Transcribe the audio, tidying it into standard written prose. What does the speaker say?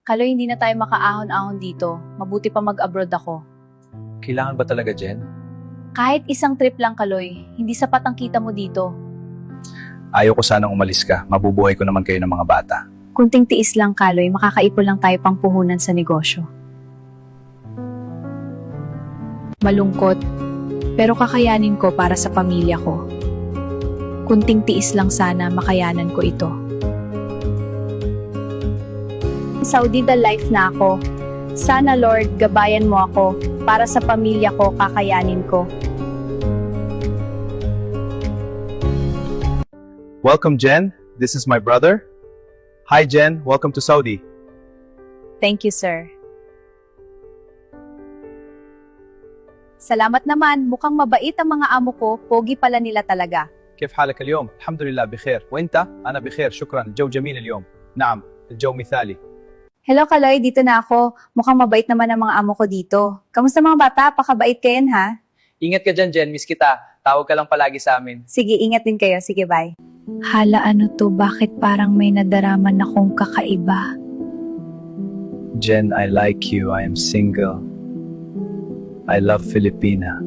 Kaloy, hindi na tayo makaahon-ahon dito. Mabuti pa mag-abroad ako. Kailangan ba talaga, Jen? Kahit isang trip lang, Kaloy, hindi sapat ang kita mo dito. Ayaw ko sanang umalis ka. Mabubuhay ko naman kayo ng mga bata. Kunting tiis lang, Kaloy, makakaipon lang tayo pang puhunan sa negosyo. Malungkot, pero kakayanin ko para sa pamilya ko. Kunting tiis lang sana makayanan ko ito. Saudi the life na ako. Sana Lord, gabayan mo ako para sa pamilya ko, kakayanin ko. Welcome, Jen. This is my brother. Hi, Jen. Welcome to Saudi. Thank you, sir. Salamat naman, mukhang mabait ang mga amo ko, pogi pala nila talaga. كيف حالك اليوم؟ الحمد لله بخير. وانت؟ أنا بخير شكرا. الجو جميل اليوم. نعم، الجو مثالي. Hello, Kaloy, dito na ako. Mukhang mabait naman ang mga amo ko dito. Kamusta mga bata? Pakabait kayo, ha? Ingat ka dyan, Jen. Miss kita. Tawag ka lang palagi sa amin. Sige, ingat din kayo. Sige, bye. Hala, ano to? Bakit parang may nadaraman akong kakaiba? Jen, I like you. I am single. I love Filipina.